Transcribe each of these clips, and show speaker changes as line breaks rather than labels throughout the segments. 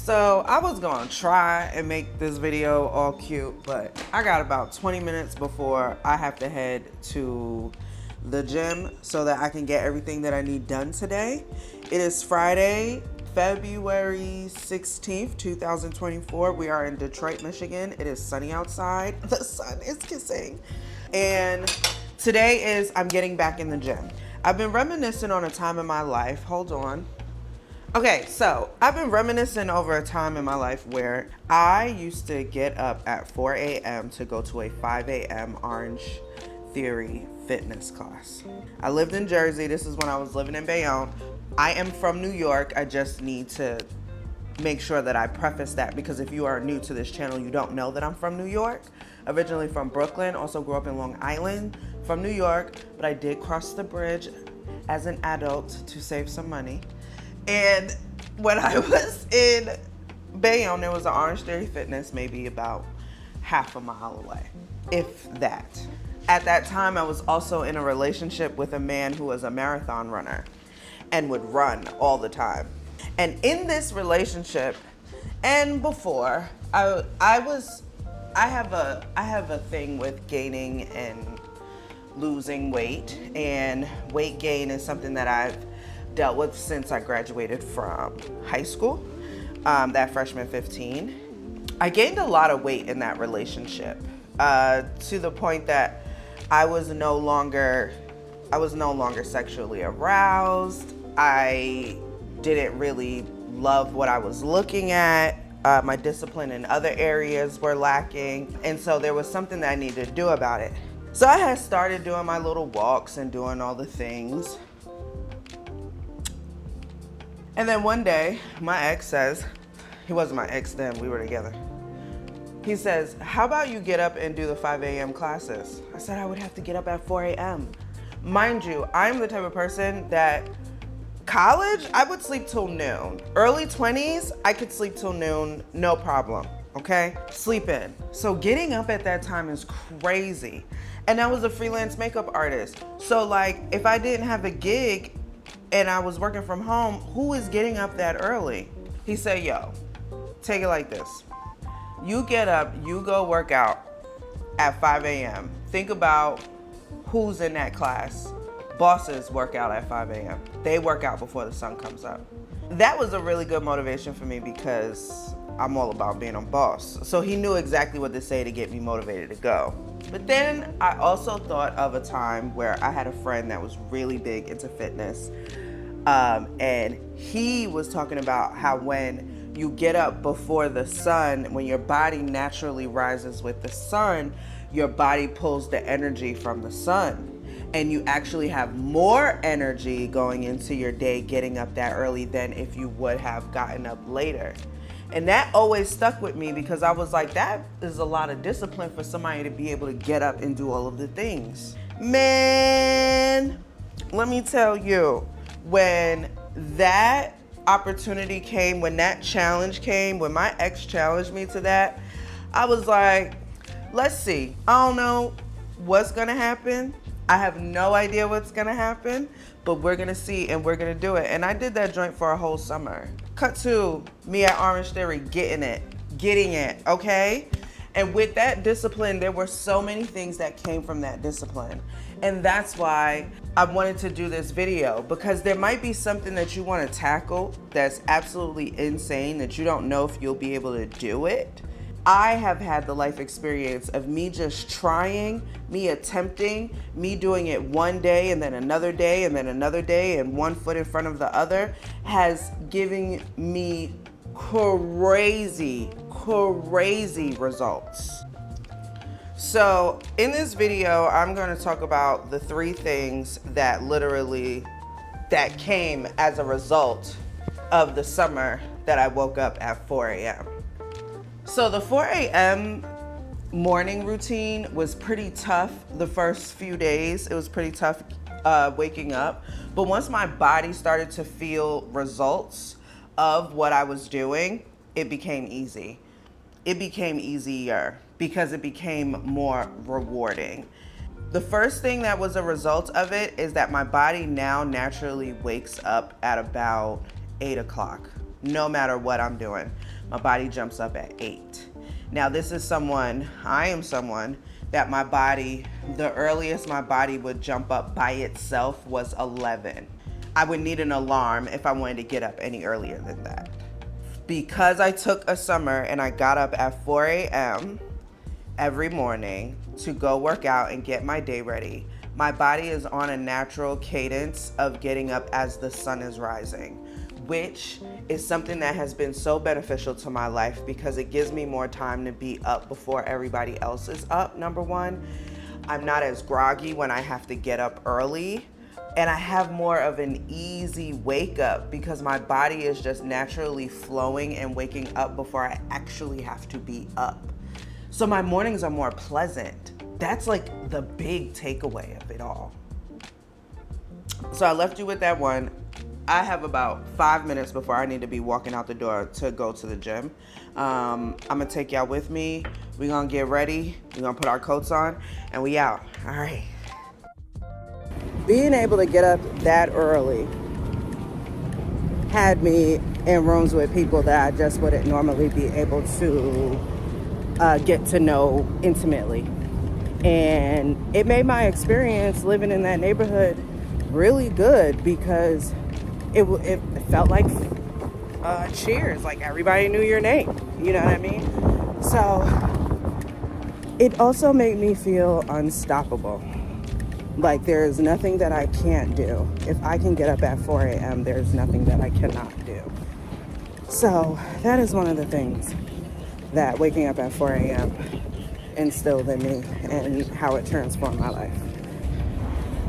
So I was gonna try and make this video all cute, but I got about 20 minutes before I have to head to the gym so that I can get everything that I need done today. It is Friday, February 16th, 2024. We are in Detroit, Michigan. It is sunny outside. The sun is kissing. And today is I'm getting back in the gym. I've been reminiscing on a time in my life. Hold on. Okay, so I've been reminiscing over a time in my life where I used to get up at 4 a.m. to go to a 5 a.m. Orange Theory fitness class. I lived in Jersey. This is when I was living in Bayonne. I am from New York. I just need to make sure that I preface that because if you are new to this channel, you don't know that I'm from New York. Originally from Brooklyn, also grew up in Long Island, from New York, but I did cross the bridge as an adult to save some money. And when I was in Bayonne, there was an Orange Theory Fitness maybe about half a mile away, if that. At that time, I was also in a relationship with a man who was a marathon runner and would run all the time. And in this relationship, and before, I have a thing with gaining and losing weight, and weight gain is something that I've dealt with since I graduated from high school, that freshman 15. I gained a lot of weight in that relationship to the point that I was no longer sexually aroused. I didn't really love what I was looking at. My discipline in other areas were lacking. And so there was something that I needed to do about it. So I had started doing my little walks and doing all the things. And then one day, my ex says, he wasn't my ex then, we were together. He says, how about you get up and do the 5 a.m. classes? I said I would have to get up at 4 a.m. Mind you, I'm the type of person that college, I would sleep till noon. Early 20s, I could sleep till noon, no problem, okay? Sleep in. So getting up at that time is crazy. And I was a freelance makeup artist. So like, if I didn't have a gig and I was working from home, who is getting up that early? He said, yo, take it like this. You get up, you go work out at 5 a.m. Think about who's in that class. Bosses work out at 5 a.m. They work out before the sun comes up. That was a really good motivation for me because I'm all about being a boss. So he knew exactly what to say to get me motivated to go. But then I also thought of a time where I had a friend that was really big into fitness. And he was talking about how when you get up before the sun, when your body naturally rises with the sun, your body pulls the energy from the sun. And you actually have more energy going into your day getting up that early than if you would have gotten up later. And that always stuck with me because I was like, that is a lot of discipline for somebody to be able to get up and do all of the things. Man, let me tell you, when that opportunity came, when that challenge came, when my ex challenged me to that, I was like, let's see. I don't know what's gonna happen. I have no idea what's gonna happen, but we're gonna see and we're gonna do it. And I did that joint for a whole summer. Cut to me at Orange Theory getting it, okay? And with that discipline, there were so many things that came from that discipline. And that's why I wanted to do this video, because there might be something that you wanna tackle that's absolutely insane that you don't know if you'll be able to do it. I have had the life experience of me just trying, me attempting, me doing it one day and then another day and then another day and one foot in front of the other has given me crazy results. So in this video, I'm going to talk about the 3 things that that came as a result of the summer that I woke up at 4 a.m. So the 4 a.m. morning routine was pretty tough the first few days. It was pretty tough waking up. But once my body started to feel results of what I was doing, it became easy. It became easier because it became more rewarding. The first thing that was a result of it is that my body now naturally wakes up at about 8 o'clock. no matter what I'm doing. My body jumps up at 8. Now I am someone that my body, the earliest my body would jump up by itself was 11. I would need an alarm if I wanted to get up any earlier than that. Because I took a summer and I got up at 4 a.m. every morning to go work out and get my day ready, my body is on a natural cadence of getting up as the sun is rising, which is something that has been so beneficial to my life because it gives me more time to be up before everybody else is up, number one. I'm not as groggy when I have to get up early, and I have more of an easy wake up because my body is just naturally flowing and waking up before I actually have to be up. So my mornings are more pleasant. That's like the big takeaway of it all. So I left you with that one. I have about 5 minutes before I need to be walking out the door to go to the gym. I'm gonna take y'all with me. We're gonna get ready. We're gonna put our coats on and we out. All right. Being able to get up that early had me in rooms with people that I just wouldn't normally be able to get to know intimately. And it made my experience living in that neighborhood really good because it felt like cheers, like everybody knew your name, you know what I mean? So it also made me feel unstoppable. Like there's nothing that I can't do. If I can get up at 4 a.m., there's nothing that I cannot do. So that is one of the things that waking up at 4 a.m. instilled in me and how it transformed my life.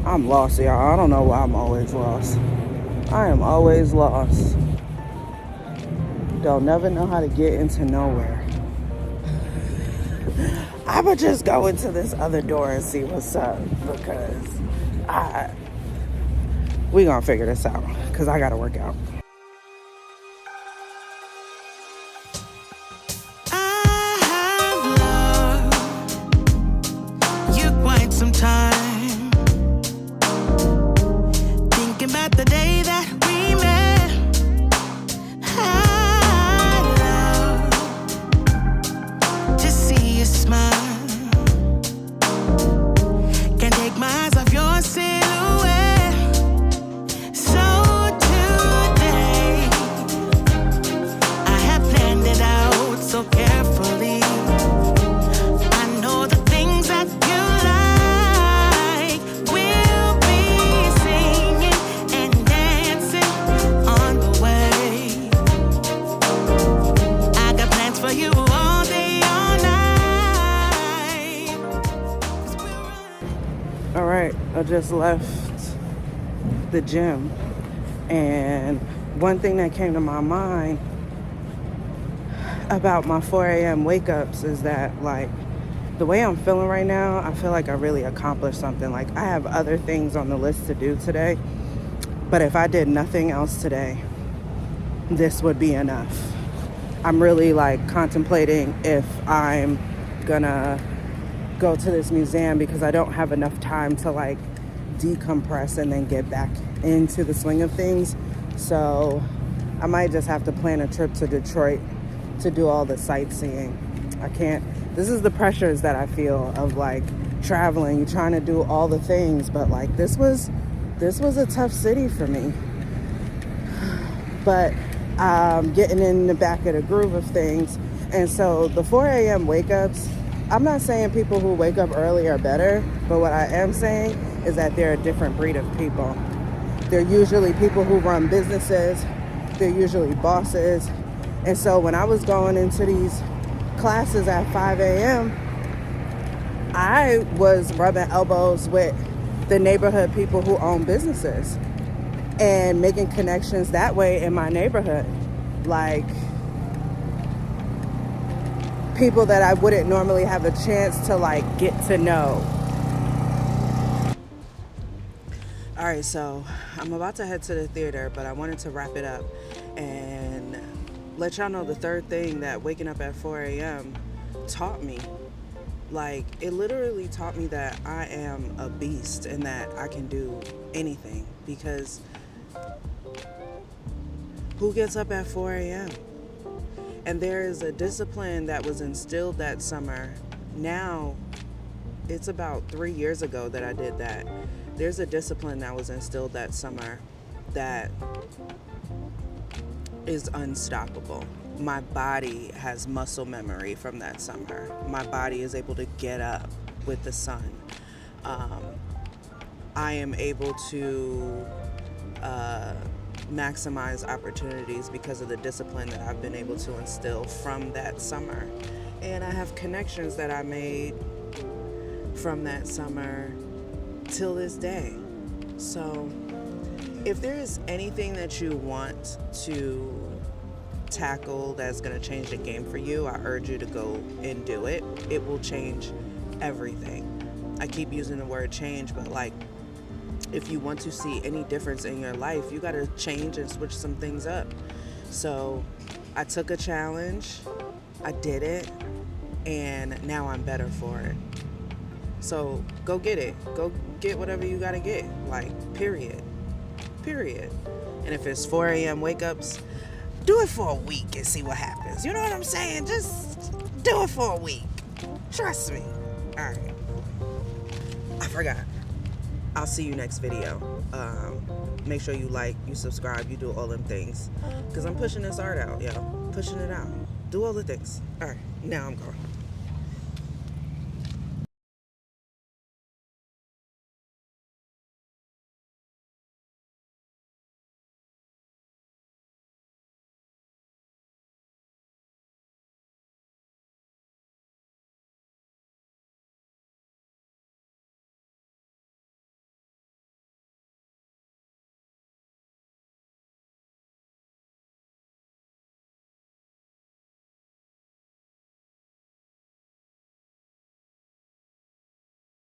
I'm lost, y'all. I don't know why I'm always lost. I am always lost. Don't never know how to get into nowhere. I would just go into this other door and see what's up because we gonna figure this out because I gotta work out.
Some time thinking about the day that we met. I love to see you smile. Can't take my eyes off your silhouette. So today I have planned it out so carefully. I know the things that you like.
All right, I just left the gym, and one thing that came to my mind about my 4 a.m. wake ups is that, like, the way I'm feeling right now, I feel like I really accomplished something. Like, I have other things on the list to do today, but if I did nothing else today, this would be enough. I'm really like contemplating if I'm gonna go to this museum because I don't have enough time to like decompress and then get back into the swing of things. So I might just have to plan a trip to Detroit to do all the sightseeing. This is the pressures that I feel of like traveling. You're trying to do all the things, but like this was a tough city for me. But getting in the back of the groove of things. And so the 4 a.m. wake ups, I'm not saying people who wake up early are better, but what I am saying is that they're a different breed of people. They're usually people who run businesses. They're usually bosses. And so when I was going into these classes at 5 a.m., I was rubbing elbows with the neighborhood people who own businesses and making connections that way in my neighborhood. Like people that I wouldn't normally have a chance to like get to know. All right, so I'm about to head to the theater, but I wanted to wrap it up and let y'all know the third thing that waking up at 4 a.m. taught me. Like, it literally taught me that I am a beast and that I can do anything, because Who gets up at 4 a.m.? And there is a discipline that was instilled that summer. Now, it's about 3 years ago that I did that. There's a discipline that was instilled that summer that is unstoppable. My body has muscle memory from that summer. My body is able to get up with the sun. I am able to maximize opportunities because of the discipline that I've been able to instill from that summer. And I have connections that I made from that summer till this day. So if there is anything that you want to tackle that's going to change the game for you, I urge you to go and do it. It will change everything. I keep using the word change, but like, if you want to see any difference in your life, you got to change and switch some things up. So I took a challenge, I did it, and now I'm better for it. So go get it. Go get whatever you got to get, like, period. And if it's 4 a.m. wake-ups, do it for a week and see what happens. You know what I'm saying? Just do it for a week. Trust me. All right. I forgot. I'll see you next video. Make sure you like, you subscribe, you do all them things. Because I'm pushing this art out, yo. Pushing it out. Do all the things. All right. Now I'm going.